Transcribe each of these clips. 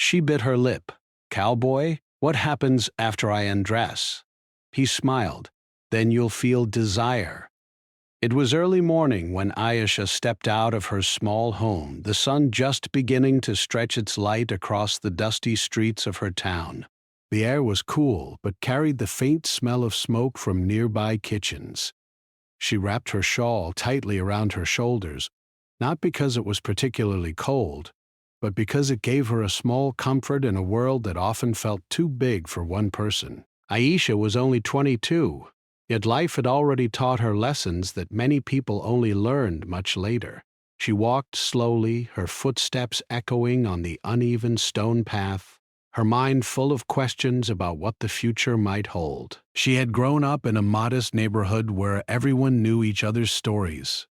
She bit her lip. "Cowboy, what happens after I undress?" He smiled. "Then you'll feel desire." It was early morning when Ayesha stepped out of her small home, the sun just beginning to stretch its light across the dusty streets of her town. The air was cool, but carried the faint smell of smoke from nearby kitchens. She wrapped her shawl tightly around her shoulders, not because it was particularly cold, but because it gave her a small comfort in a world that often felt too big for one person. Ayesha was only 22, yet life had already taught her lessons that many people only learned much later. She walked slowly, her footsteps echoing on the uneven stone path, her mind full of questions about what the future might hold. She had grown up in a modest neighborhood where everyone knew each other's stories.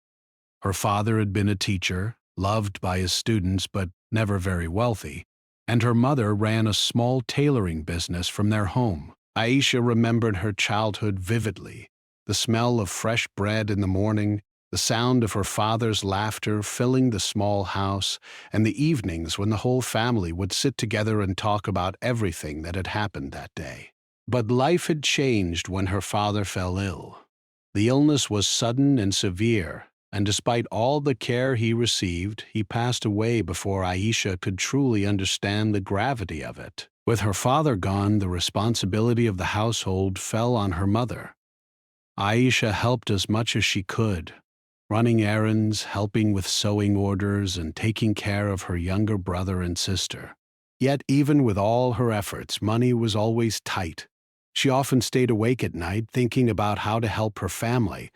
Her father had been a teacher, loved by his students but never very wealthy, and her mother ran a small tailoring business from their home. Ayesha remembered her childhood vividly, the smell of fresh bread in the morning, the sound of her father's laughter filling the small house, and the evenings when the whole family would sit together and talk about everything that had happened that day. But life had changed when her father fell ill. The illness was sudden and severe, and despite all the care he received, he passed away before Ayesha could truly understand the gravity of it. With her father gone, the responsibility of the household fell on her mother. Ayesha helped as much as she could, running errands, helping with sewing orders, and taking care of her younger brother and sister. Yet even with all her efforts, money was always tight. She often stayed awake at night thinking about how to help her family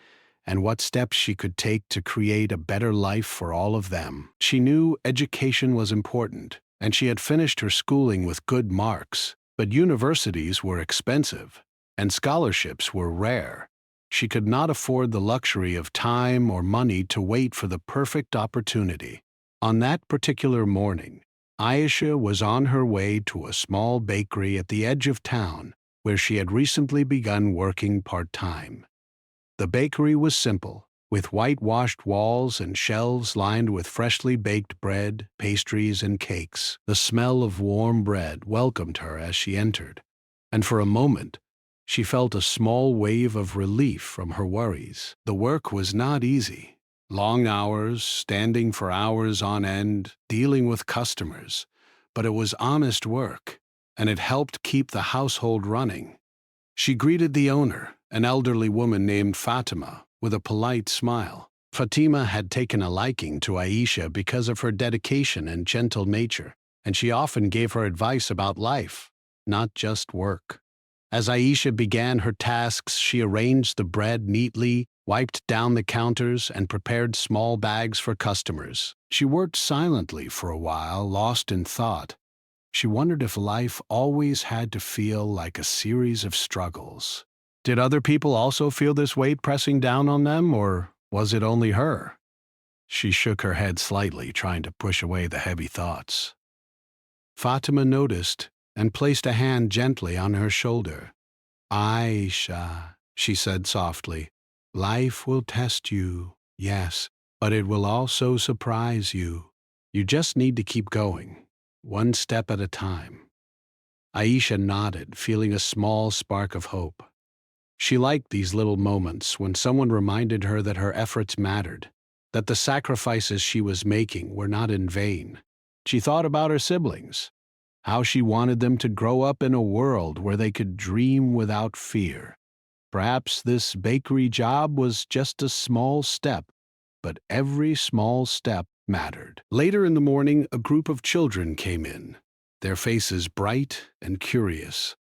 and what steps she could take to create a better life for all of them. She knew education was important, and she had finished her schooling with good marks, but universities were expensive, and scholarships were rare. She could not afford the luxury of time or money to wait for the perfect opportunity. On that particular morning, Ayesha was on her way to a small bakery at the edge of town where she had recently begun working part-time. The bakery was simple, with whitewashed walls and shelves lined with freshly baked bread, pastries, and cakes. The smell of warm bread welcomed her as she entered, and for a moment, she felt a small wave of relief from her worries. The work was not easy. Long hours, standing for hours on end, dealing with customers. But it was honest work, and it helped keep the household running. She greeted the owner, an elderly woman named Fatima, with a polite smile. Fatima had taken a liking to Ayesha because of her dedication and gentle nature, and she often gave her advice about life, not just work. As Ayesha began her tasks, she arranged the bread neatly, wiped down the counters, and prepared small bags for customers. She worked silently for a while, lost in thought. She wondered if life always had to feel like a series of struggles. Did other people also feel this weight pressing down on them, or was it only her? She shook her head slightly, trying to push away the heavy thoughts. Fatima noticed and placed a hand gently on her shoulder. "Aisha," she said softly, "life will test you, yes, but it will also surprise you. You just need to keep going, one step at a time." Aisha nodded, feeling a small spark of hope. She liked these little moments when someone reminded her that her efforts mattered, that the sacrifices she was making were not in vain. She thought about her siblings, how she wanted them to grow up in a world where they could dream without fear. Perhaps this bakery job was just a small step, but every small step mattered. Later in the morning, a group of children came in, their faces bright and curious.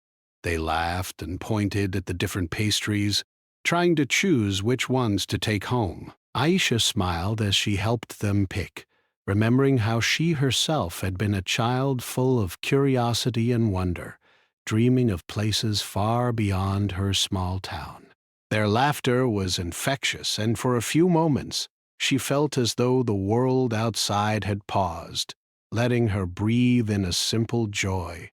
They laughed and pointed at the different pastries, trying to choose which ones to take home. Aisha smiled as she helped them pick, remembering how she herself had been a child full of curiosity and wonder, dreaming of places far beyond her small town. Their laughter was infectious, and for a few moments, she felt as though the world outside had paused, letting her breathe in a simple joy.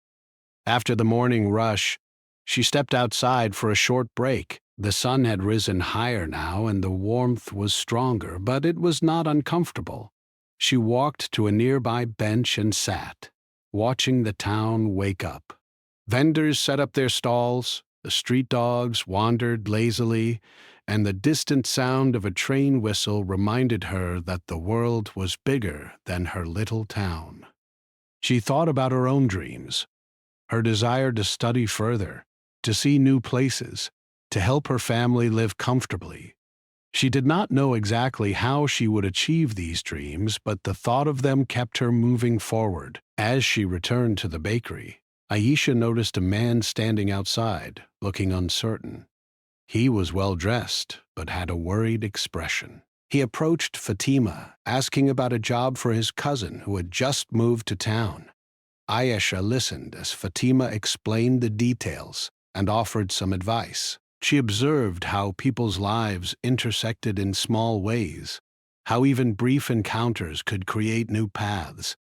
After the morning rush, she stepped outside for a short break. The sun had risen higher now, and the warmth was stronger, but it was not uncomfortable. She walked to a nearby bench and sat. watching the town wake up. Vendors set up their stalls, the street dogs wandered lazily, and the distant sound of a train whistle reminded her that the world was bigger than her little town. She thought about her own dreams, her desire to study further, to see new places, to help her family live comfortably. She did not know exactly how she would achieve these dreams, but the thought of them kept her moving forward. As she returned to the bakery, Aisha noticed a man standing outside, looking uncertain. He was well dressed, but had a worried expression. He approached Fatima, asking about a job for his cousin who had just moved to town. Aisha listened as Fatima explained the details and offered some advice. She observed how people's lives intersected in small ways, how even brief encounters could create new paths.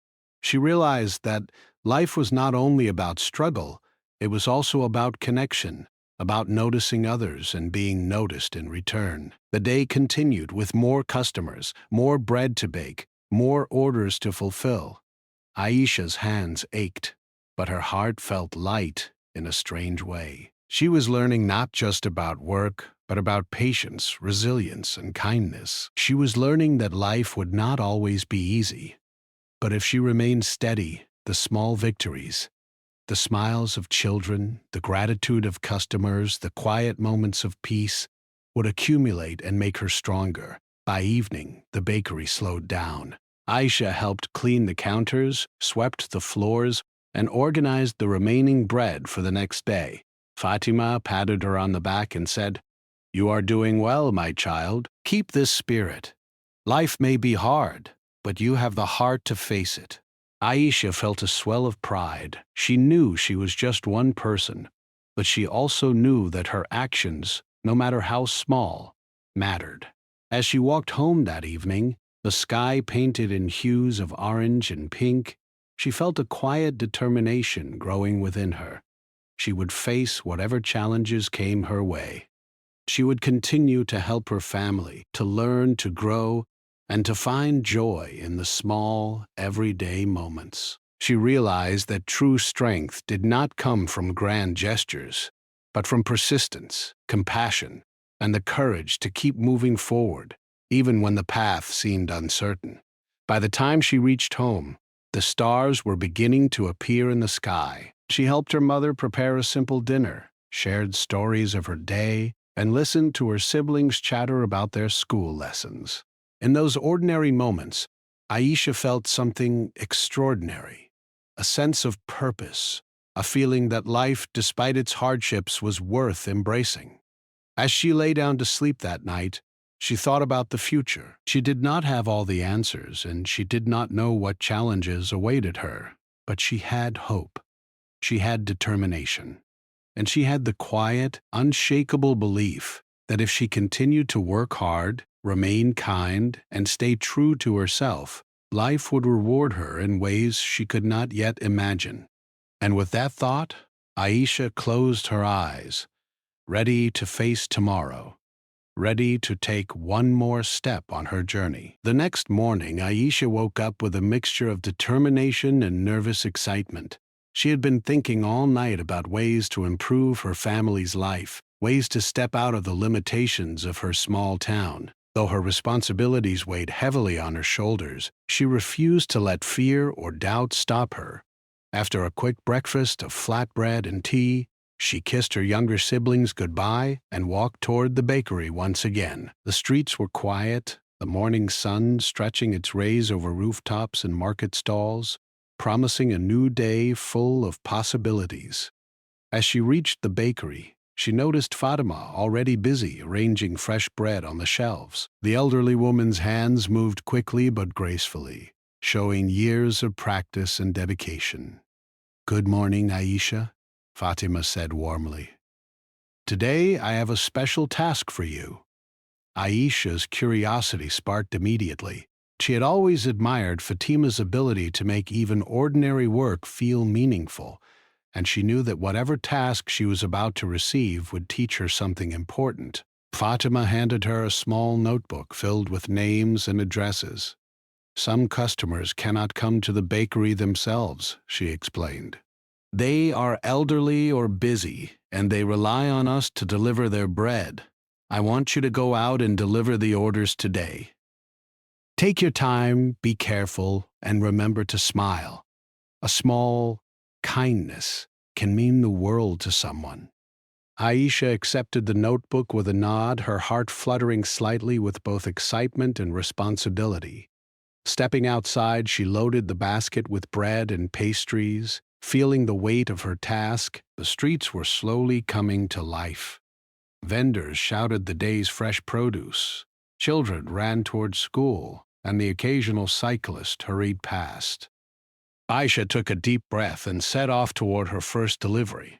She realized that life was not only about struggle, it was also about connection, about noticing others and being noticed in return. The day continued with more customers, more bread to bake, more orders to fulfill. Aisha's hands ached, but her heart felt light in a strange way. She was learning not just about work, but about patience, resilience, and kindness. She was learning that life would not always be easy, but if she remained steady, the small victories, the smiles of children, the gratitude of customers, the quiet moments of peace would accumulate and make her stronger. By evening, the bakery slowed down. Aisha helped clean the counters, swept the floors, and organized the remaining bread for the next day. Fatima patted her on the back and said, "You are doing well, my child. Keep this spirit. Life may be hard, but you have the heart to face it." Aisha felt a swell of pride. She knew she was just one person, but she also knew that her actions, no matter how small, mattered. As she walked home that evening, the sky painted in hues of orange and pink, she felt a quiet determination growing within her. She would face whatever challenges came her way. She would continue to help her family, to learn, to grow, and to find joy in the small, everyday moments. She realized that true strength did not come from grand gestures, but from persistence, compassion, and the courage to keep moving forward, even when the path seemed uncertain. By the time she reached home, the stars were beginning to appear in the sky. She helped her mother prepare a simple dinner, shared stories of her day, and listened to her siblings chatter about their school lessons. In those ordinary moments, Aisha felt something extraordinary, a sense of purpose, a feeling that life, despite its hardships, was worth embracing. As she lay down to sleep that night, she thought about the future. She did not have all the answers, and she did not know what challenges awaited her, but she had hope. She had determination. And she had the quiet, unshakable belief that if she continued to work hard, remain kind, and stay true to herself, life would reward her in ways she could not yet imagine. And with that thought, Aisha closed her eyes, ready to face tomorrow, ready to take one more step on her journey. The next morning, Aisha woke up with a mixture of determination and nervous excitement. She had been thinking all night about ways to improve her family's life, ways to step out of the limitations of her small town. Though her responsibilities weighed heavily on her shoulders, she refused to let fear or doubt stop her. After a quick breakfast of flatbread and tea, she kissed her younger siblings goodbye and walked toward the bakery once again. The streets were quiet, the morning sun stretching its rays over rooftops and market stalls, promising a new day full of possibilities. As she reached the bakery, she noticed Fatima already busy arranging fresh bread on the shelves. The elderly woman's hands moved quickly but gracefully, showing years of practice and dedication. "Good morning, Aisha," Fatima said warmly. "Today I have a special task for you." Aisha's curiosity sparked immediately. She had always admired Fatima's ability to make even ordinary work feel meaningful, and she knew that whatever task she was about to receive would teach her something important. Fatima handed her a small notebook filled with names and addresses. Some customers cannot come to the bakery themselves, she explained. They are elderly or busy, and they rely on us to deliver their bread. I want you to go out and deliver the orders today. Take your time, be careful, and remember to smile. A small kindness can mean the world to someone. Aisha accepted the notebook with a nod, her heart fluttering slightly with both excitement and responsibility. Stepping outside, she loaded the basket with bread and pastries. Feeling the weight of her task, the streets were slowly coming to life. Vendors shouted the day's fresh produce. Children ran toward school, and the occasional cyclist hurried past. Aisha took a deep breath and set off toward her first delivery.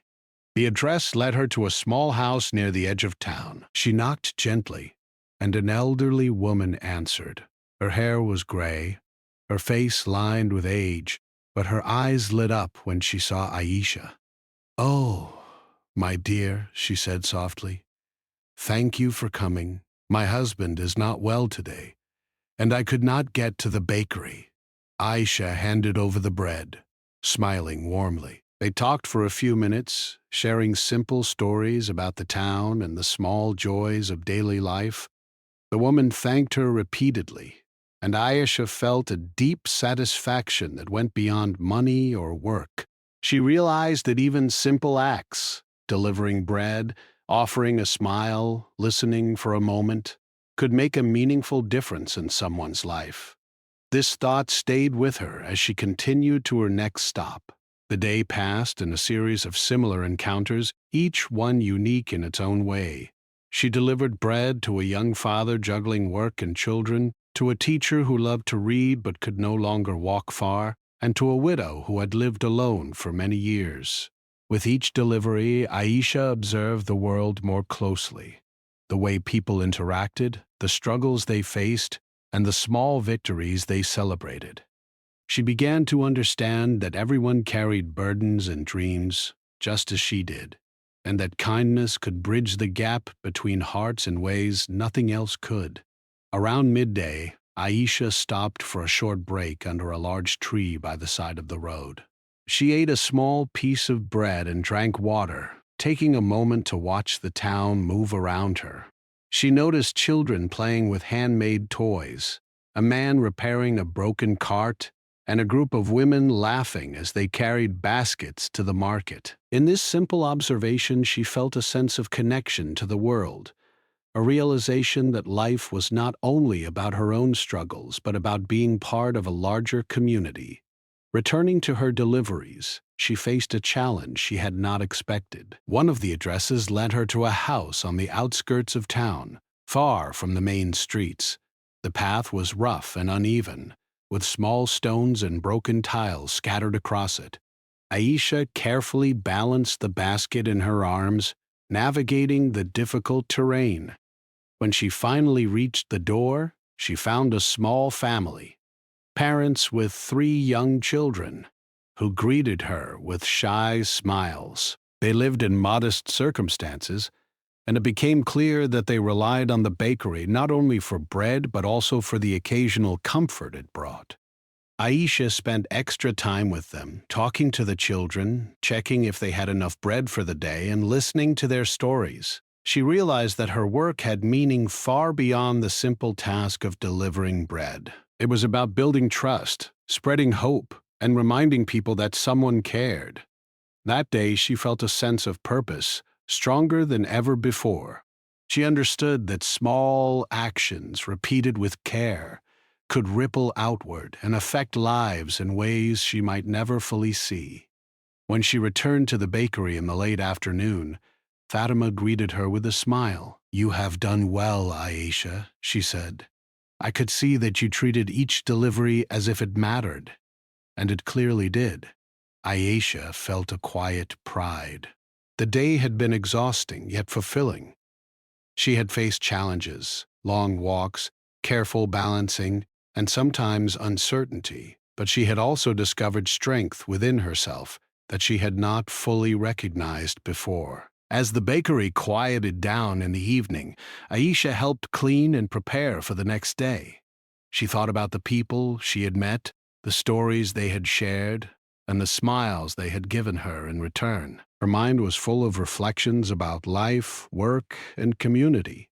The address led her to a small house near the edge of town. She knocked gently, and an elderly woman answered. Her hair was gray, her face lined with age, but her eyes lit up when she saw Aisha. "Oh, my dear," she said softly, "thank you for coming. My husband is not well today, and I could not get to the bakery." Aisha handed over the bread, smiling warmly. They talked for a few minutes, sharing simple stories about the town and the small joys of daily life. The woman thanked her repeatedly, and Aisha felt a deep satisfaction that went beyond money or work. She realized that even simple acts, delivering bread, offering a smile, listening for a moment, could make a meaningful difference in someone's life. This thought stayed with her as she continued to her next stop. The day passed in a series of similar encounters, each one unique in its own way. She delivered bread to a young father juggling work and children, to a teacher who loved to read but could no longer walk far, and to a widow who had lived alone for many years. With each delivery, Aisha observed the world more closely. The way people interacted, the struggles they faced, and the small victories they celebrated. She began to understand that everyone carried burdens and dreams, just as she did, and that kindness could bridge the gap between hearts in ways nothing else could. Around midday, Aisha stopped for a short break under a large tree by the side of the road. She ate a small piece of bread and drank water, taking a moment to watch the town move around her. She noticed children playing with handmade toys, a man repairing a broken cart, and a group of women laughing as they carried baskets to the market. In this simple observation, she felt a sense of connection to the world, a realization that life was not only about her own struggles, but about being part of a larger community. Returning to her deliveries, she faced a challenge she had not expected. One of the addresses led her to a house on the outskirts of town, far from the main streets. The path was rough and uneven, with small stones and broken tiles scattered across it. Aisha carefully balanced the basket in her arms, navigating the difficult terrain. When she finally reached the door, she found a small family, parents with 3 young children, who greeted her with shy smiles. They lived in modest circumstances, and it became clear that they relied on the bakery not only for bread but also for the occasional comfort it brought. Aisha spent extra time with them, talking to the children, checking if they had enough bread for the day, and listening to their stories. She realized that her work had meaning far beyond the simple task of delivering bread. It was about building trust, spreading hope, and reminding people that someone cared. That day, she felt a sense of purpose, stronger than ever before. She understood that small actions repeated with care could ripple outward and affect lives in ways she might never fully see. When she returned to the bakery in the late afternoon, Fatima greeted her with a smile. "You have done well, Aisha," she said. "I could see that you treated each delivery as if it mattered." And it clearly did. Aisha felt a quiet pride. The day had been exhausting, yet fulfilling. She had faced challenges, long walks, careful balancing, and sometimes uncertainty, but she had also discovered strength within herself that she had not fully recognized before. As the bakery quieted down in the evening, Aisha helped clean and prepare for the next day. She thought about the people she had met, the stories they had shared, and the smiles they had given her in return. Her mind was full of reflections about life, work, and community.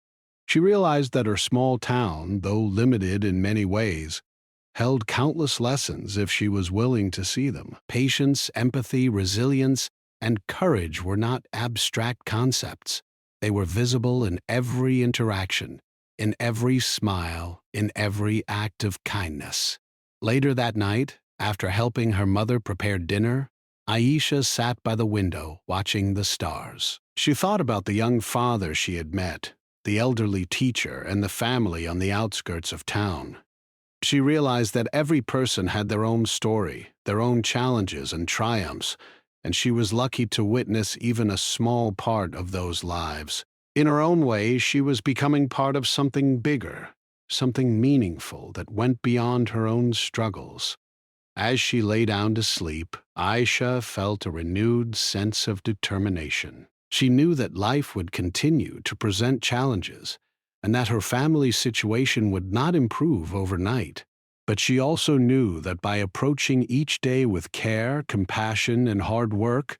She realized that her small town, though limited in many ways, held countless lessons if she was willing to see them. Patience, empathy, resilience, and courage were not abstract concepts. They were visible in every interaction, in every smile, in every act of kindness. Later that night, after helping her mother prepare dinner, Aisha sat by the window watching the stars. She thought about the young father she had met, the elderly teacher, and the family on the outskirts of town. She realized that every person had their own story, their own challenges and triumphs, and she was lucky to witness even a small part of those lives. In her own way, she was becoming part of something bigger, something meaningful that went beyond her own struggles. As she lay down to sleep, Aisha felt a renewed sense of determination. She knew that life would continue to present challenges, and that her family's situation would not improve overnight. But she also knew that by approaching each day with care, compassion, and hard work,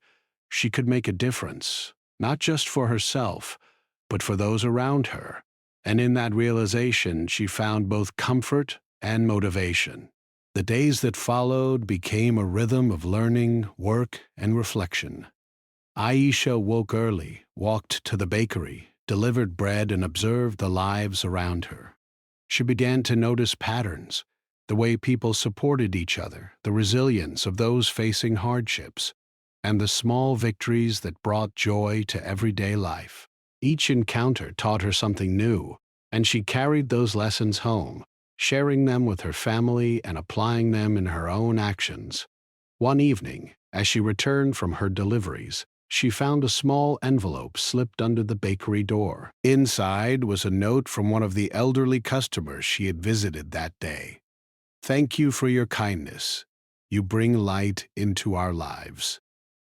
she could make a difference, not just for herself, but for those around her. And in that realization, she found both comfort and motivation. The days that followed became a rhythm of learning, work, and reflection. Aisha woke early, walked to the bakery, delivered bread, and observed the lives around her. She began to notice patterns, the way people supported each other, the resilience of those facing hardships, and the small victories that brought joy to everyday life. Each encounter taught her something new, and she carried those lessons home, sharing them with her family and applying them in her own actions. One evening, as she returned from her deliveries, she found a small envelope slipped under the bakery door. Inside was a note from one of the elderly customers she had visited that day. "Thank you for your kindness. You bring light into our lives."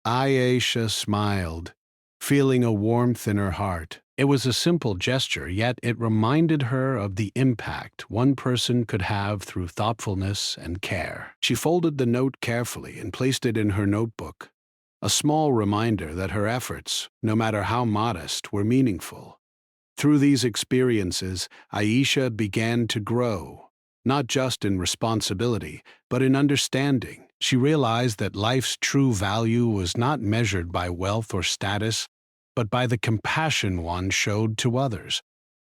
Aisha smiled, feeling a warmth in her heart. It was a simple gesture, yet it reminded her of the impact one person could have through thoughtfulness and care. She folded the note carefully and placed it in her notebook, a small reminder that her efforts, no matter how modest, were meaningful. Through these experiences, Aisha began to grow, not just in responsibility, but in understanding. She realized that life's true value was not measured by wealth or status, but by the compassion one showed to others,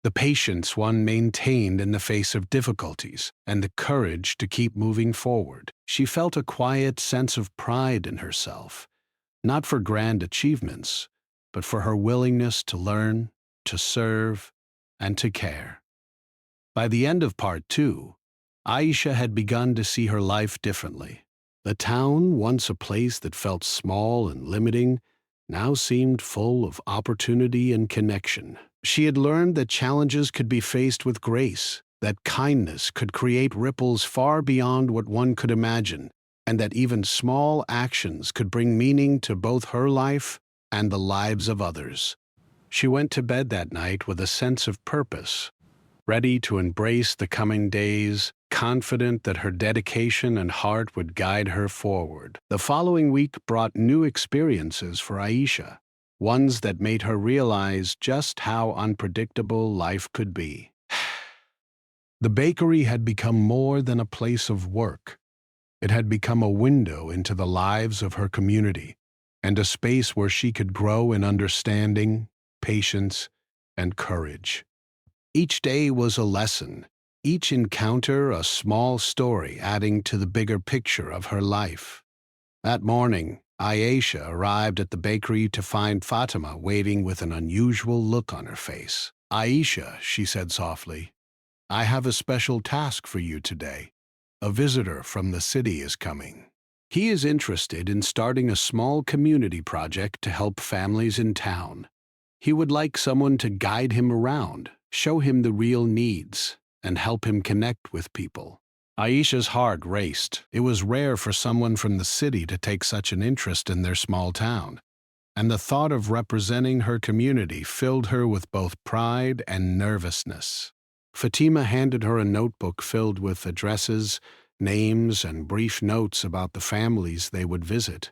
the patience one maintained in the face of difficulties, and the courage to keep moving forward. She felt a quiet sense of pride in herself, not for grand achievements, but for her willingness to learn, to serve, and to care. By the end of part 2, Aisha had begun to see her life differently. The town, once a place that felt small and limiting, now seemed full of opportunity and connection. She had learned that challenges could be faced with grace, that kindness could create ripples far beyond what one could imagine, and that even small actions could bring meaning to both her life and the lives of others. She went to bed that night with a sense of purpose, ready to embrace the coming days, confident that her dedication and heart would guide her forward. The following week brought new experiences for Aisha, ones that made her realize just how unpredictable life could be. The bakery had become more than a place of work. It had become a window into the lives of her community, and a space where she could grow in understanding, patience, and courage. Each day was a lesson, each encounter a small story adding to the bigger picture of her life. That morning, Aisha arrived at the bakery to find Fatima waiting with an unusual look on her face. "Aisha," she said softly, "I have a special task for you today. A visitor from the city is coming. He is interested in starting a small community project to help families in town. He would like someone to guide him around, show him the real needs, and help him connect with people." Aisha's heart raced. It was rare for someone from the city to take such an interest in their small town, and the thought of representing her community filled her with both pride and nervousness. Fatima handed her a notebook filled with addresses, names, and brief notes about the families they would visit.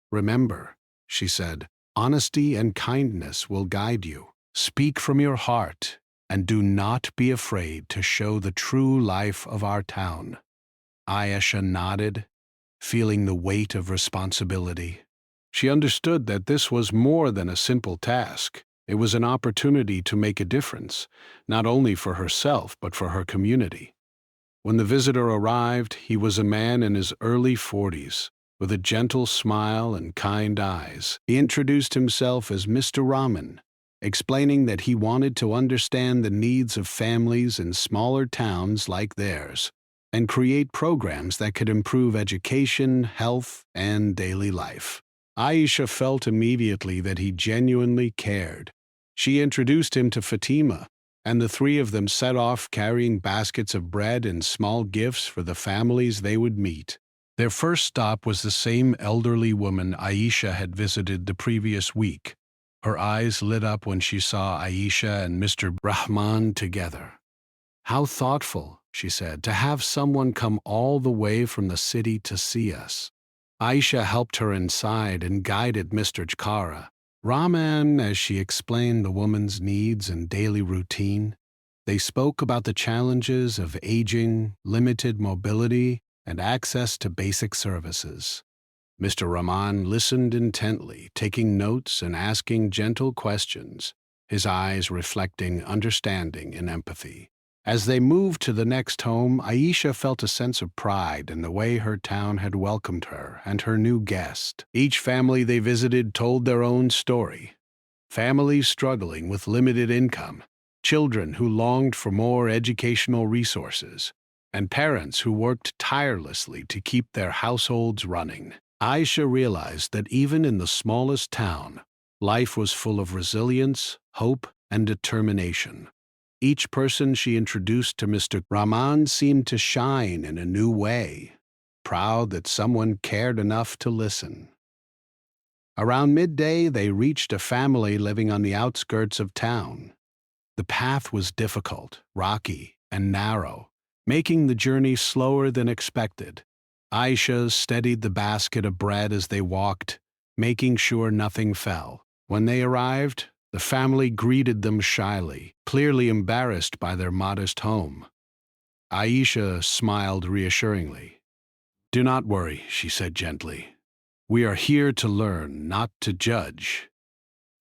"Remember," she said, "honesty and kindness will guide you. Speak from your heart, and do not be afraid to show the true life of our town." Ayesha nodded, feeling the weight of responsibility. She understood that this was more than a simple task. It was an opportunity to make a difference, not only for herself but for her community. When the visitor arrived, he was a man in his early 40s, with a gentle smile and kind eyes. He introduced himself as Mr. Rahman, explaining that he wanted to understand the needs of families in smaller towns like theirs and create programs that could improve education, health, and daily life. Aisha felt immediately that he genuinely cared. She introduced him to Fatima, and the three of them set off carrying baskets of bread and small gifts for the families they would meet. Their first stop was the same elderly woman Aisha had visited the previous week. Her eyes lit up when she saw Aisha and Mr. Rahman together. "How thoughtful," she said, "to have someone come all the way from the city to see us." Aisha helped her inside and guided Mr. Chkara. Rahman, as she explained the woman's needs and daily routine. They spoke about the challenges of aging, limited mobility, and access to basic services. Mr. Rahman listened intently, taking notes and asking gentle questions, his eyes reflecting understanding and empathy. As they moved to the next home, Aisha felt a sense of pride in the way her town had welcomed her and her new guest. Each family they visited told their own story. Families struggling with limited income, children who longed for more educational resources, and parents who worked tirelessly to keep their households running. Aisha realized that even in the smallest town, life was full of resilience, hope, and determination. Each person she introduced to Mr. Rahman seemed to shine in a new way, proud that someone cared enough to listen. Around midday, they reached a family living on the outskirts of town. The path was difficult, rocky, and narrow, making the journey slower than expected. Aisha steadied the basket of bread as they walked, making sure nothing fell. When they arrived, the family greeted them shyly, clearly embarrassed by their modest home. Aisha smiled reassuringly. "Do not worry," she said gently. "We are here to learn, not to judge."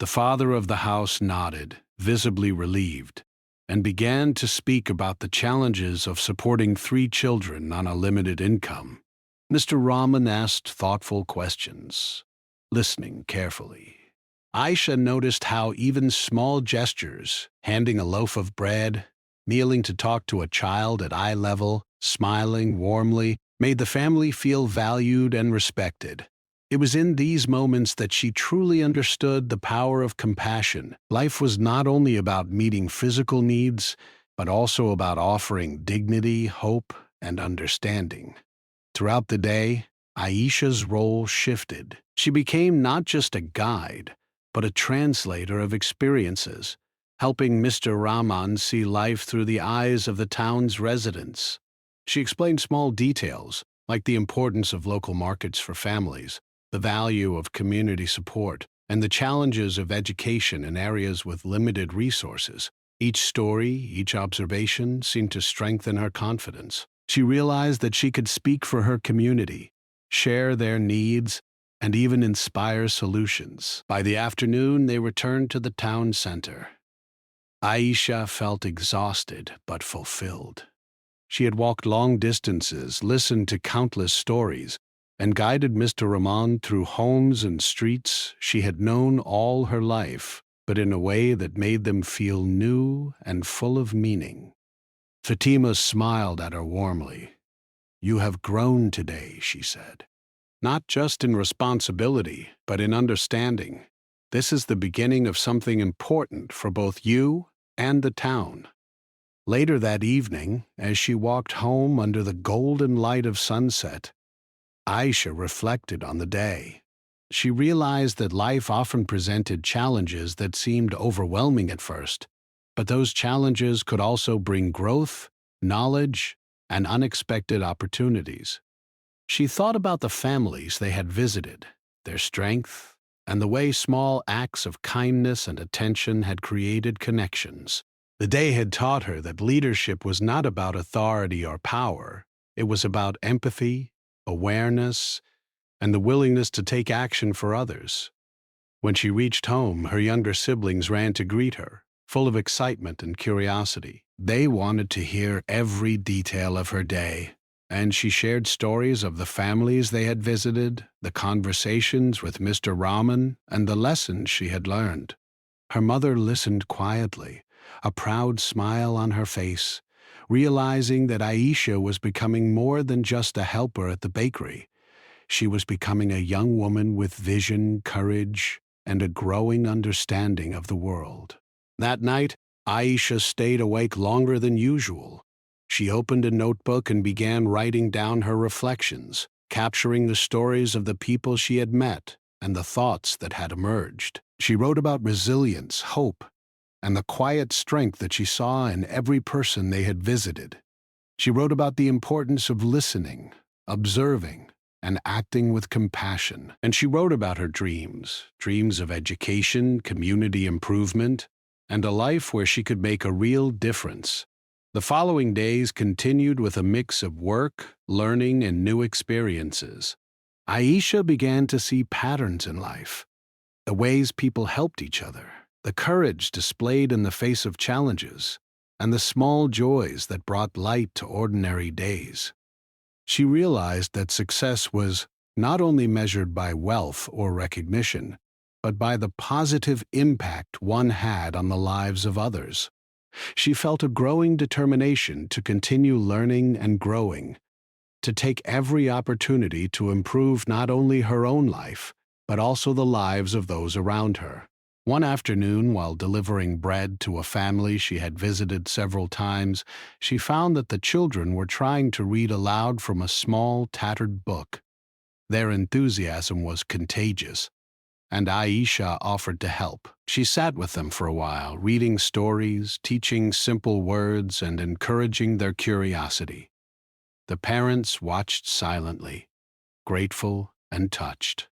The father of the house nodded, visibly relieved, and began to speak about the challenges of supporting 3 children on a limited income. Mr. Rahman asked thoughtful questions, listening carefully. Aisha noticed how even small gestures, handing a loaf of bread, kneeling to talk to a child at eye level, smiling warmly, made the family feel valued and respected. It was in these moments that she truly understood the power of compassion. Life was not only about meeting physical needs, but also about offering dignity, hope, and understanding. Throughout the day, Aisha's role shifted. She became not just a guide, but a translator of experiences, helping Mr. Rahman see life through the eyes of the town's residents. She explained small details, like the importance of local markets for families, the value of community support, and the challenges of education in areas with limited resources. Each story, each observation seemed to strengthen her confidence. She realized that she could speak for her community, share their needs, and even inspire solutions. By the afternoon, they returned to the town center. Aisha felt exhausted but fulfilled. She had walked long distances, listened to countless stories, and guided Mr. Rahman through homes and streets she had known all her life, but in a way that made them feel new and full of meaning. Fatima smiled at her warmly. "You have grown today," she said. "Not just in responsibility, but in understanding. This is the beginning of something important for both you and the town." Later that evening, as she walked home under the golden light of sunset, Aisha reflected on the day. She realized that life often presented challenges that seemed overwhelming at first, But those challenges could also bring growth, knowledge, and unexpected opportunities. She thought about the families they had visited, their strength, and the way small acts of kindness and attention had created connections. The day had taught her that leadership was not about authority or power. It was about empathy, awareness, and the willingness to take action for others. When she reached home, her younger siblings ran to greet her, full of excitement and curiosity. They wanted to hear every detail of her day, and she shared stories of the families they had visited, the conversations with Mr. Rahman, and the lessons she had learned. Her mother listened quietly, a proud smile on her face, realizing that Aisha was becoming more than just a helper at the bakery. She was becoming a young woman with vision, courage, and a growing understanding of the world. That night, Aisha stayed awake longer than usual. She opened a notebook and began writing down her reflections, capturing the stories of the people she had met and the thoughts that had emerged. She wrote about resilience, hope, and the quiet strength that she saw in every person they had visited. She wrote about the importance of listening, observing, and acting with compassion. And she wrote about her dreams of education, community improvement, and a life where she could make a real difference. The following days continued with a mix of work, learning, and new experiences. Aisha began to see patterns in life, the ways people helped each other, the courage displayed in the face of challenges, and the small joys that brought light to ordinary days. She realized that success was not only measured by wealth or recognition, but by the positive impact one had on the lives of others. She felt a growing determination to continue learning and growing, to take every opportunity to improve not only her own life, but also the lives of those around her. One afternoon, while delivering bread to a family she had visited several times, she found that the children were trying to read aloud from a small, tattered book. Their enthusiasm was contagious, and Aisha offered to help. She sat with them for a while, reading stories, teaching simple words, and encouraging their curiosity. The parents watched silently, grateful and touched.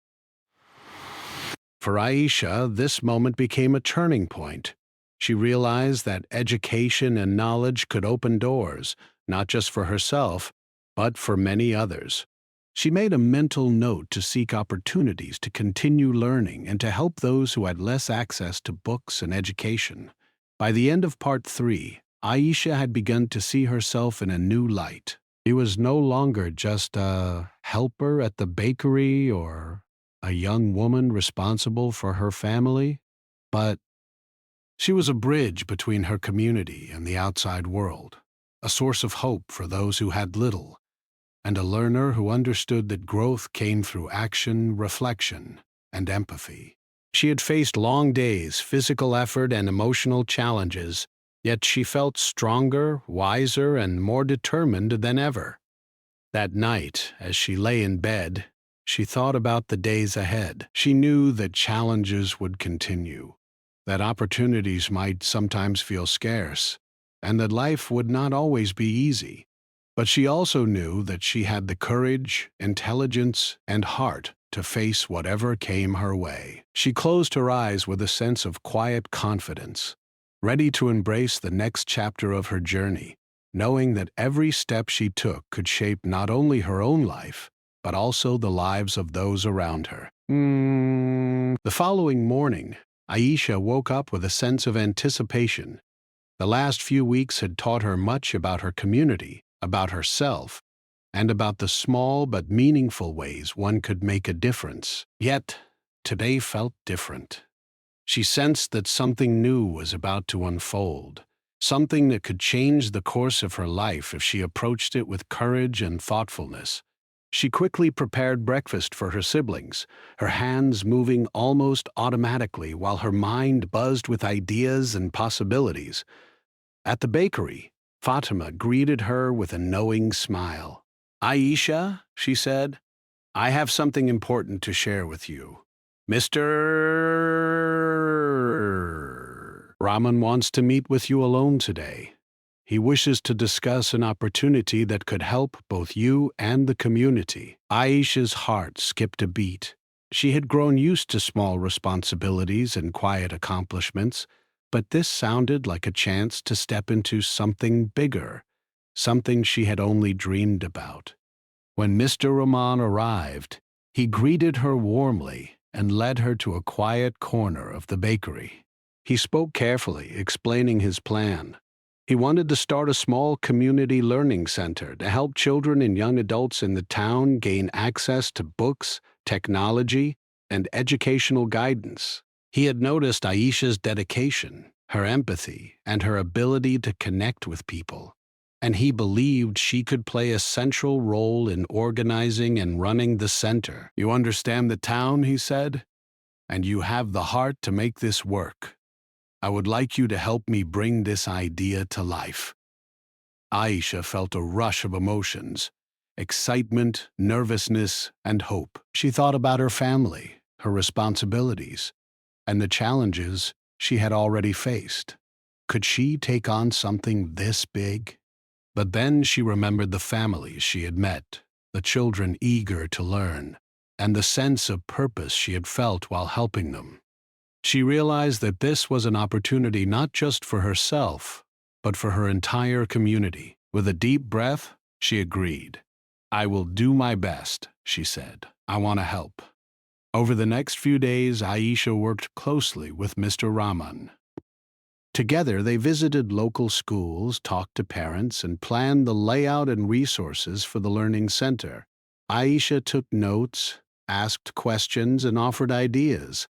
For Aisha, this moment became a turning point. She realized that education and knowledge could open doors, not just for herself, but for many others. She made a mental note to seek opportunities to continue learning and to help those who had less access to books and education. By the end of part 3, Aisha had begun to see herself in a new light. She was no longer just a helper at the bakery or a young woman responsible for her family, but she was a bridge between her community and the outside world, a source of hope for those who had little, and a learner who understood that growth came through action, reflection, and empathy. She had faced long days, physical effort, and emotional challenges, yet she felt stronger, wiser, and more determined than ever. That night, as she lay in bed, she thought about the days ahead. She knew that challenges would continue, that opportunities might sometimes feel scarce, and that life would not always be easy. But she also knew that she had the courage, intelligence, and heart to face whatever came her way. She closed her eyes with a sense of quiet confidence, ready to embrace the next chapter of her journey, knowing that every step she took could shape not only her own life, but also the lives of those around her. The following morning, Aisha woke up with a sense of anticipation. The last few weeks had taught her much about her community, about herself, and about the small but meaningful ways one could make a difference. Yet, today felt different. She sensed that something new was about to unfold, something that could change the course of her life if she approached it with courage and thoughtfulness. She quickly prepared breakfast for her siblings, her hands moving almost automatically while her mind buzzed with ideas and possibilities. At the bakery, Fatima greeted her with a knowing smile. "Aisha," she said, "I have something important to share with you. Mr. Raman wants to meet with you alone today. He wishes to discuss an opportunity that could help both you and the community. Aisha's heart skipped a beat. She had grown used to small responsibilities and quiet accomplishments, but this sounded like a chance to step into something bigger, something she had only dreamed about. When Mr. Rahman arrived, he greeted her warmly and led her to a quiet corner of the bakery. He spoke carefully, explaining his plan. He wanted to start a small community learning center to help children and young adults in the town gain access to books, technology, and educational guidance. He had noticed Aisha's dedication, her empathy, and her ability to connect with people, and he believed she could play a central role in organizing and running the center. "You understand the town," he said, "and you have the heart to make this work. I would like you to help me bring this idea to life." Aisha felt a rush of emotions: excitement, nervousness, and hope. She thought about her family, her responsibilities, and the challenges she had already faced. Could she take on something this big? But then she remembered the families she had met, the children eager to learn, and the sense of purpose she had felt while helping them. She realized that this was an opportunity not just for herself, but for her entire community. With a deep breath, she agreed. "I will do my best," she said. "I want to help." Over the next few days, Aisha worked closely with Mr. Rahman. Together, they visited local schools, talked to parents, and planned the layout and resources for the learning center. Aisha took notes, asked questions, and offered ideas.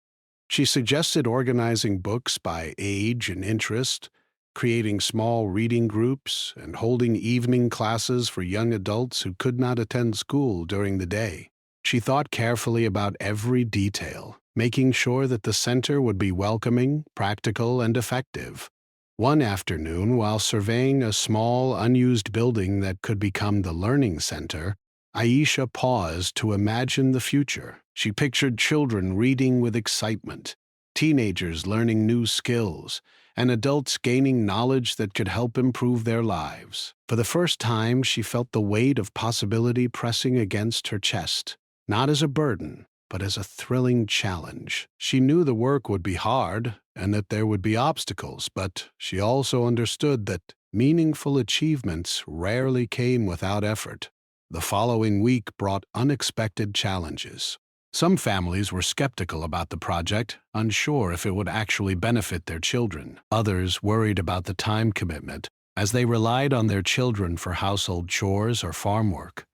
She suggested organizing books by age and interest, creating small reading groups, and holding evening classes for young adults who could not attend school during the day. She thought carefully about every detail, making sure that the center would be welcoming, practical, and effective. One afternoon, while surveying a small, unused building that could become the learning center, Aisha paused to imagine the future. She pictured children reading with excitement, teenagers learning new skills, and adults gaining knowledge that could help improve their lives. For the first time, she felt the weight of possibility pressing against her chest, not as a burden, but as a thrilling challenge. She knew the work would be hard and that there would be obstacles, but she also understood that meaningful achievements rarely came without effort. The following week brought unexpected challenges. Some families were skeptical about the project, unsure if it would actually benefit their children. Others worried about the time commitment, as they relied on their children for household chores or farm work.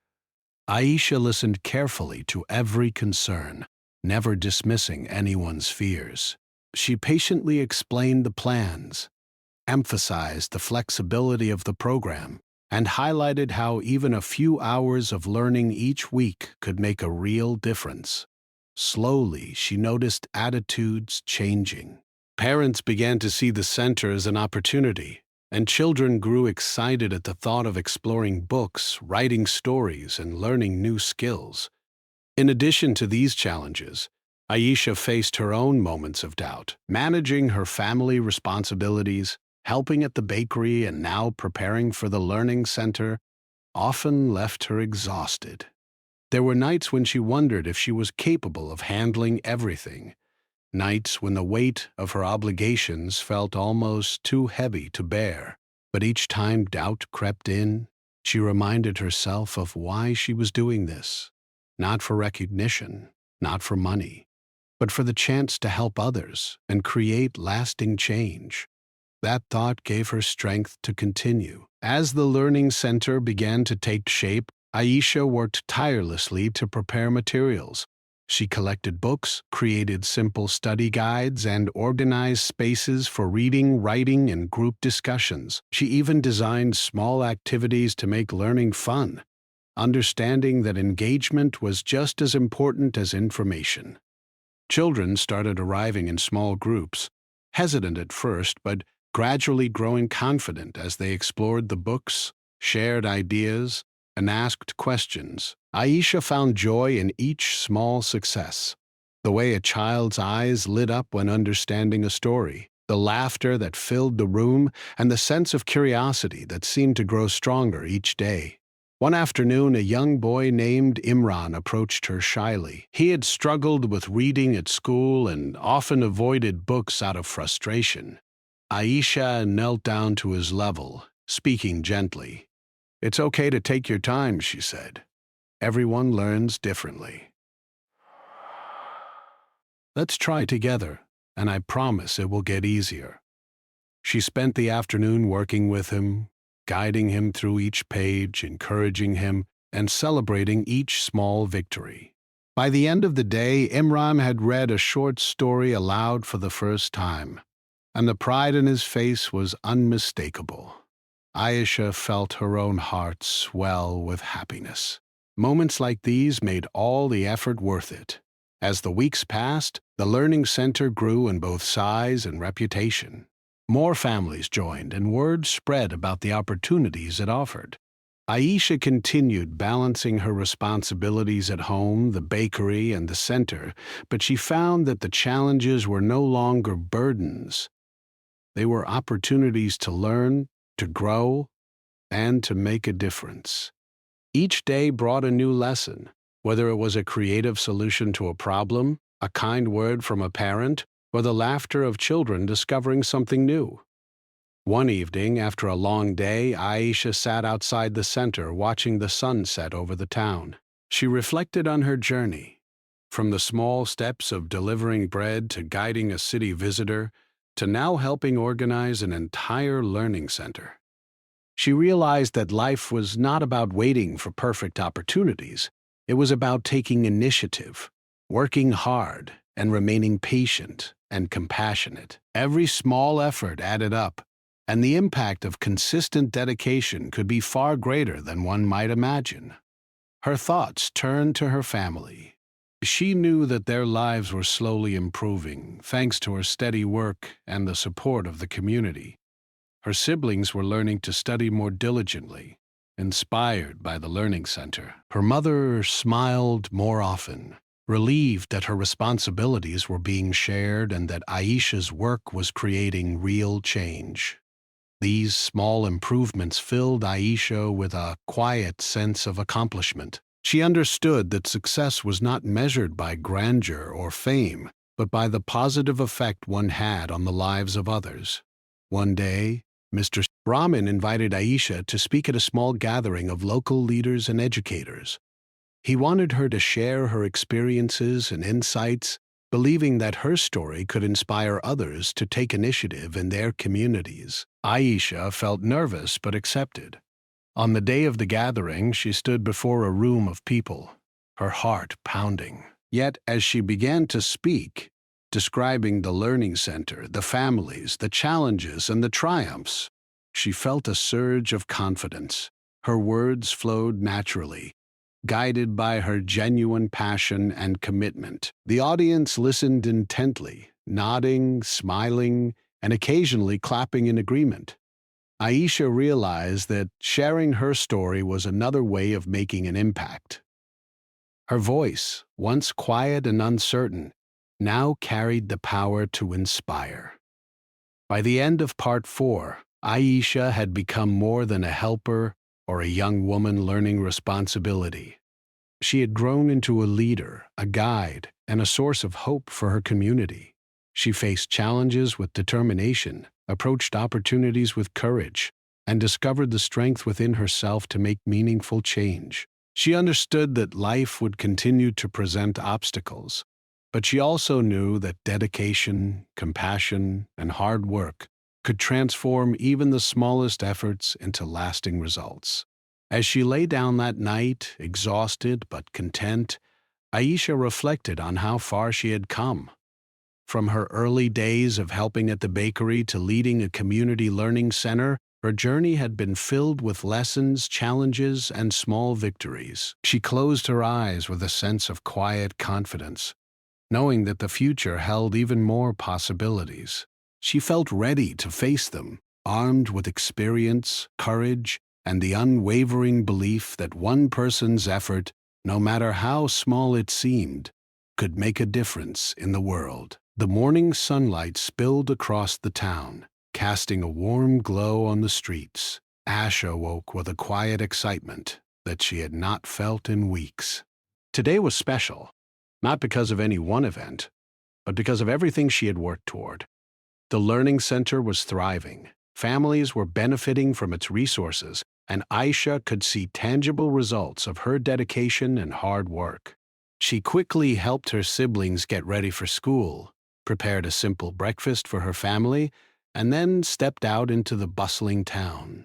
Aisha listened carefully to every concern, never dismissing anyone's fears. She patiently explained the plans, emphasized the flexibility of the program, and highlighted how even a few hours of learning each week could make a real difference. Slowly, she noticed attitudes changing. Parents began to see the center as an opportunity, and children grew excited at the thought of exploring books, writing stories, and learning new skills. In addition to these challenges, Aisha faced her own moments of doubt, managing her family responsibilities, helping at the bakery, and now preparing for the learning center often left her exhausted. There were nights when she wondered if she was capable of handling everything, nights when the weight of her obligations felt almost too heavy to bear. But each time doubt crept in, she reminded herself of why she was doing this. Not for recognition, not for money, but for the chance to help others and create lasting change. That thought gave her strength to continue. As the learning center began to take shape, Aisha worked tirelessly to prepare materials. She collected books, created simple study guides, and organized spaces for reading, writing, and group discussions. She even designed small activities to make learning fun, understanding that engagement was just as important as information. Children started arriving in small groups, hesitant at first, but gradually growing confident as they explored the books, shared ideas, and asked questions. Aisha found joy in each small success, the way a child's eyes lit up when understanding a story, the laughter that filled the room, and the sense of curiosity that seemed to grow stronger each day. One afternoon, a young boy named Imran approached her shyly. He had struggled with reading at school and often avoided books out of frustration. Aisha knelt down to his level, speaking gently. "It's okay to take your time," she said. "Everyone learns differently. Let's try together, and I promise it will get easier." She spent the afternoon working with him, guiding him through each page, encouraging him, and celebrating each small victory. By the end of the day, Imran had read a short story aloud for the first time, and the pride in his face was unmistakable. Ayesha felt her own heart swell with happiness. Moments like these made all the effort worth it. As the weeks passed, the Learning Center grew in both size and reputation. More families joined, and word spread about the opportunities it offered. Aisha continued balancing her responsibilities at home, the bakery, and the center, but she found that the challenges were no longer burdens. They were opportunities to learn, to grow, and to make a difference. Each day brought a new lesson, whether it was a creative solution to a problem, a kind word from a parent, or the laughter of children discovering something new. One evening, after a long day, Aisha sat outside the center watching the sun set over the town. She reflected on her journey, from the small steps of delivering bread to guiding a city visitor, to now helping organize an entire learning center. She realized that life was not about waiting for perfect opportunities. It was about taking initiative, working hard, and remaining patient and compassionate. Every small effort added up, and the impact of consistent dedication could be far greater than one might imagine. Her thoughts turned to her family. She knew that their lives were slowly improving, thanks to her steady work and the support of the community. Her siblings were learning to study more diligently, inspired by the Learning Center. Her mother smiled more often, relieved that her responsibilities were being shared and that Aisha's work was creating real change. These small improvements filled Aisha with a quiet sense of accomplishment. She understood that success was not measured by grandeur or fame, but by the positive effect one had on the lives of others. One day, Mr. Brahmin invited Aisha to speak at a small gathering of local leaders and educators. He wanted her to share her experiences and insights, believing that her story could inspire others to take initiative in their communities. Aisha felt nervous but accepted. On the day of the gathering, she stood before a room of people, her heart pounding. Yet, as she began to speak, describing the Learning Center, the families, the challenges, and the triumphs, she felt a surge of confidence. Her words flowed naturally, guided by her genuine passion and commitment. The audience listened intently, nodding, smiling, and occasionally clapping in agreement. Aisha realized that sharing her story was another way of making an impact. Her voice, once quiet and uncertain, now carried the power to inspire. By the end of Part 4, Aisha had become more than a helper or a young woman learning responsibility. She had grown into a leader, a guide, and a source of hope for her community. She faced challenges with determination, approached opportunities with courage, and discovered the strength within herself to make meaningful change. She understood that life would continue to present obstacles, but she also knew that dedication, compassion, and hard work could transform even the smallest efforts into lasting results. As she lay down that night, exhausted but content, Aisha reflected on how far she had come. From her early days of helping at the bakery to leading a community learning center, her journey had been filled with lessons, challenges, and small victories. She closed her eyes with a sense of quiet confidence, knowing that the future held even more possibilities. She felt ready to face them, armed with experience, courage, and the unwavering belief that one person's effort, no matter how small it seemed, could make a difference in the world. The morning sunlight spilled across the town, casting a warm glow on the streets. Aisha woke with a quiet excitement that she had not felt in weeks. Today was special, not because of any one event, but because of everything she had worked toward. The learning center was thriving, families were benefiting from its resources, and Aisha could see tangible results of her dedication and hard work. She quickly helped her siblings get ready for school, prepared a simple breakfast for her family, and then stepped out into the bustling town.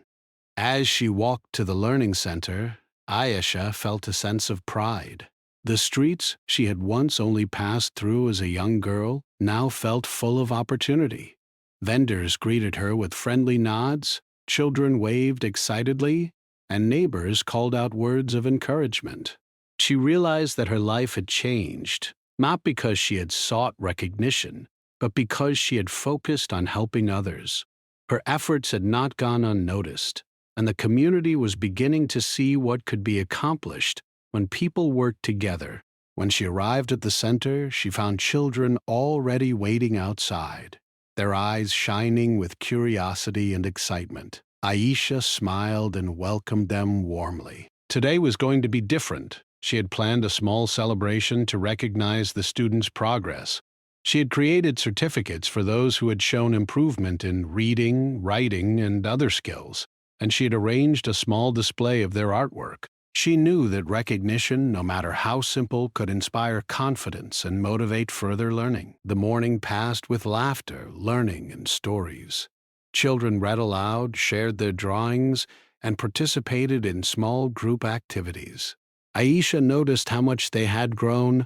As she walked to the learning center, Aisha felt a sense of pride. The streets she had once only passed through as a young girl now felt full of opportunity. Vendors greeted her with friendly nods, children waved excitedly, and neighbors called out words of encouragement. She realized that her life had changed, not because she had sought recognition, but because she had focused on helping others. Her efforts had not gone unnoticed, and the community was beginning to see what could be accomplished when people worked together. When she arrived at the center, she found children already waiting outside, their eyes shining with curiosity and excitement. Aisha smiled and welcomed them warmly. Today was going to be different. She had planned a small celebration to recognize the students' progress. She had created certificates for those who had shown improvement in reading, writing, and other skills, and she had arranged a small display of their artwork. She knew that recognition, no matter how simple, could inspire confidence and motivate further learning. The morning passed with laughter, learning, and stories. Children read aloud, shared their drawings, and participated in small group activities. Aisha noticed how much they had grown,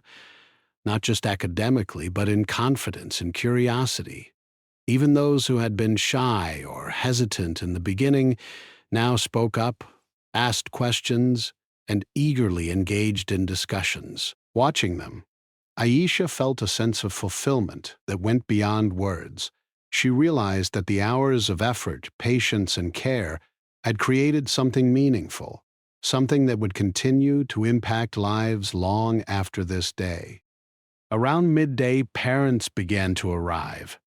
not just academically, but in confidence and curiosity. Even those who had been shy or hesitant in the beginning now spoke up, asked questions, and eagerly engaged in discussions. Watching them, Aisha felt a sense of fulfillment that went beyond words. She realized that the hours of effort, patience, and care had created something meaningful, something that would continue to impact lives long after this day. Around midday, parents began to arrive.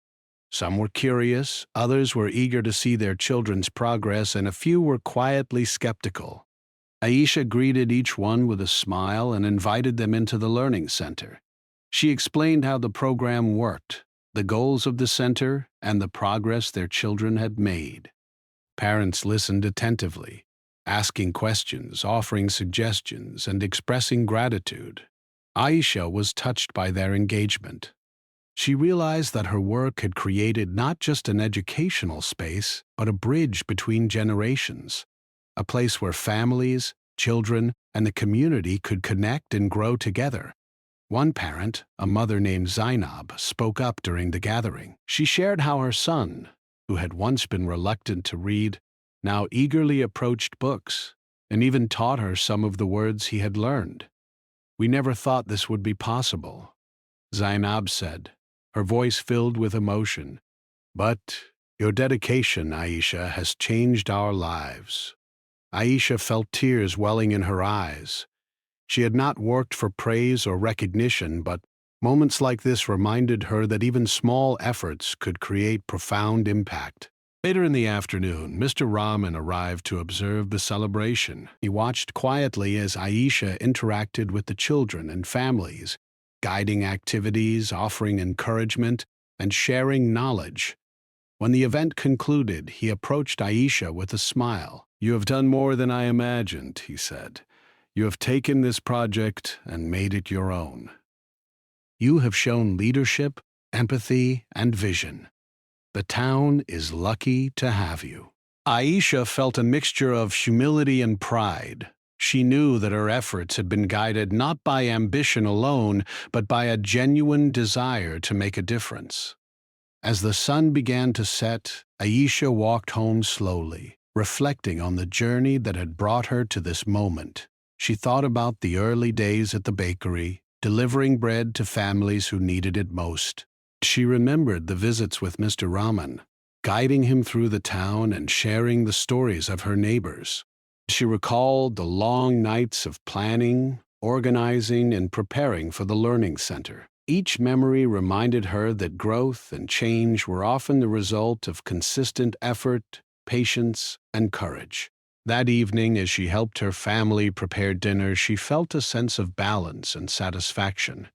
Some were curious, others were eager to see their children's progress, and a few were quietly skeptical. Aisha greeted each one with a smile and invited them into the learning center. She explained how the program worked, the goals of the center, and the progress their children had made. Parents listened attentively, asking questions, offering suggestions, and expressing gratitude. Aisha was touched by their engagement. She realized that her work had created not just an educational space, but a bridge between generations, a place where families, children, and the community could connect and grow together. One parent, a mother named Zainab, spoke up during the gathering. She shared how her son, who had once been reluctant to read, now eagerly approached books, and even taught her some of the words he had learned. "We never thought this would be possible," Zainab said, her voice filled with emotion. "But your dedication, Aisha, has changed our lives." Aisha felt tears welling in her eyes. She had not worked for praise or recognition, but moments like this reminded her that even small efforts could create profound impact. Later in the afternoon, Mr. Rahman arrived to observe the celebration. He watched quietly as Aisha interacted with the children and families, guiding activities, offering encouragement, and sharing knowledge. When the event concluded, he approached Aisha with a smile. "You have done more than I imagined," he said. "You have taken this project and made it your own. You have shown leadership, empathy, and vision. The town is lucky to have you." Aisha felt a mixture of humility and pride. She knew that her efforts had been guided not by ambition alone, but by a genuine desire to make a difference. As the sun began to set, Aisha walked home slowly, reflecting on the journey that had brought her to this moment. She thought about the early days at the bakery, delivering bread to families who needed it most. She remembered the visits with Mr. Rahman, guiding him through the town and sharing the stories of her neighbors. She recalled the long nights of planning, organizing, and preparing for the learning center. Each memory reminded her that growth and change were often the result of consistent effort, patience, and courage. That evening, as she helped her family prepare dinner, she felt a sense of balance and satisfaction.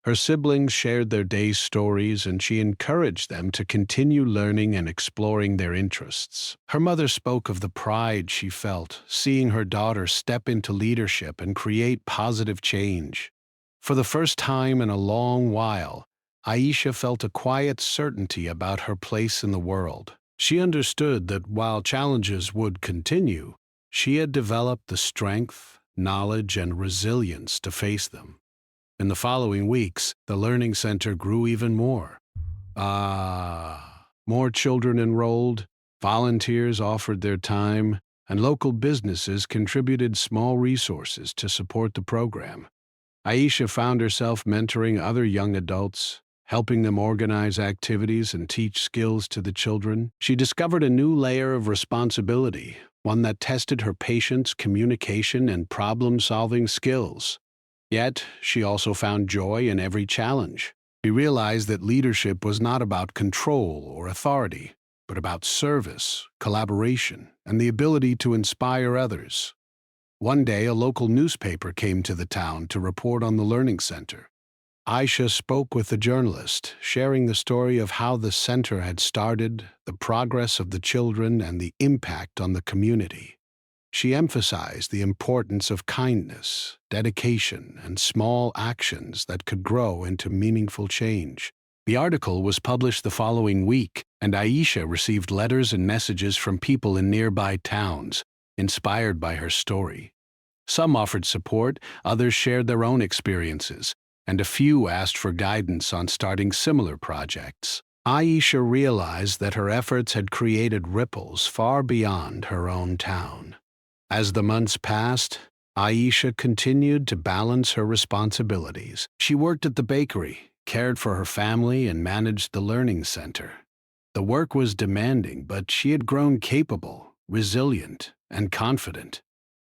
Her siblings shared their day's stories, and she encouraged them to continue learning and exploring their interests. Her mother spoke of the pride she felt, seeing her daughter step into leadership and create positive change. For the first time in a long while, Aisha felt a quiet certainty about her place in the world. She understood that while challenges would continue, she had developed the strength, knowledge, and resilience to face them. In the following weeks, the Learning Center grew even more. More children enrolled, volunteers offered their time, and local businesses contributed small resources to support the program. Aisha found herself mentoring other young adults, helping them organize activities and teach skills to the children. She discovered a new layer of responsibility, one that tested her patience, communication, and problem-solving skills. Yet, she also found joy in every challenge. She realized that leadership was not about control or authority, but about service, collaboration, and the ability to inspire others. One day, a local newspaper came to the town to report on the Learning Center. Aisha spoke with the journalist, sharing the story of how the center had started, the progress of the children, and the impact on the community. She emphasized the importance of kindness, dedication, and small actions that could grow into meaningful change. The article was published the following week, and Aisha received letters and messages from people in nearby towns, inspired by her story. Some offered support, others shared their own experiences, and a few asked for guidance on starting similar projects. Aisha realized that her efforts had created ripples far beyond her own town. As the months passed, Aisha continued to balance her responsibilities. She worked at the bakery, cared for her family, and managed the learning center. The work was demanding, but she had grown capable, resilient, and confident.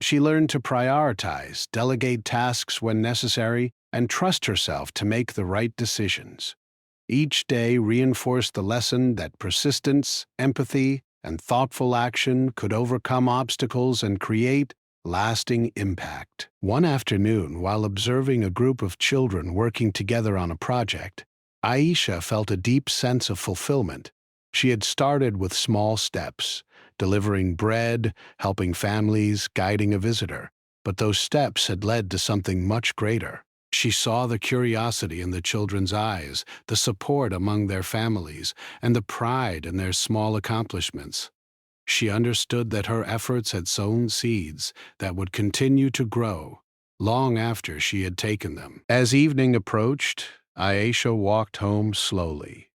She learned to prioritize, delegate tasks when necessary, and trust herself to make the right decisions. Each day reinforced the lesson that persistence, empathy, and thoughtful action could overcome obstacles and create lasting impact. One afternoon, while observing a group of children working together on a project, Aisha felt a deep sense of fulfillment. She had started with small steps, delivering bread, helping families, guiding a visitor, but those steps had led to something much greater. She saw the curiosity in the children's eyes, the support among their families, and the pride in their small accomplishments. She understood that her efforts had sown seeds that would continue to grow long after she had taken them. As evening approached, Aisha walked home slowly,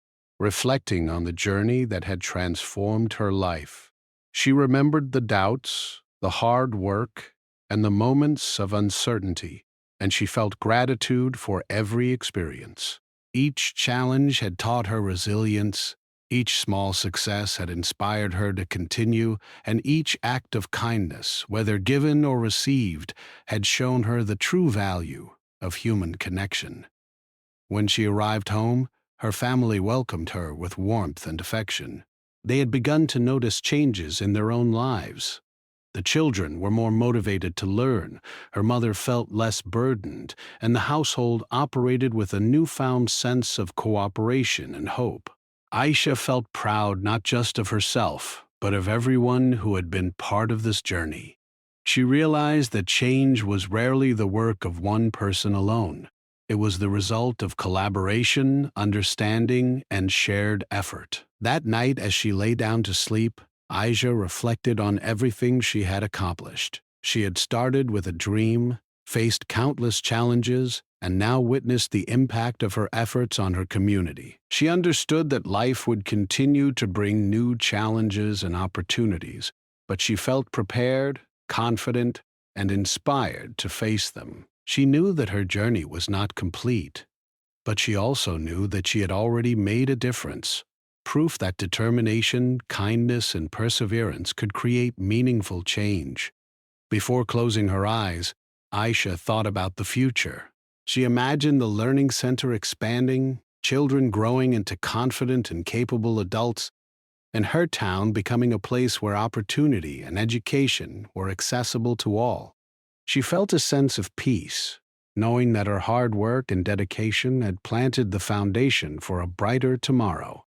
reflecting on the journey that had transformed her life. She remembered the doubts, the hard work, and the moments of uncertainty, and she felt gratitude for every experience. Each challenge had taught her resilience, each small success had inspired her to continue, and each act of kindness, whether given or received, had shown her the true value of human connection. When she arrived home, her family welcomed her with warmth and affection. They had begun to notice changes in their own lives. The children were more motivated to learn, her mother felt less burdened, and the household operated with a newfound sense of cooperation and hope. Aisha felt proud not just of herself, but of everyone who had been part of this journey. She realized that change was rarely the work of one person alone. It was the result of collaboration, understanding, and shared effort. That night, as she lay down to sleep, Aisha reflected on everything she had accomplished. She had started with a dream, faced countless challenges, and now witnessed the impact of her efforts on her community. She understood that life would continue to bring new challenges and opportunities, but she felt prepared, confident, and inspired to face them. She knew that her journey was not complete, but she also knew that she had already made a difference. Proof that determination, kindness, and perseverance could create meaningful change. Before closing her eyes, Aisha thought about the future. She imagined the learning center expanding, children growing into confident and capable adults, and her town becoming a place where opportunity and education were accessible to all. She felt a sense of peace, knowing that her hard work and dedication had planted the foundation for a brighter tomorrow.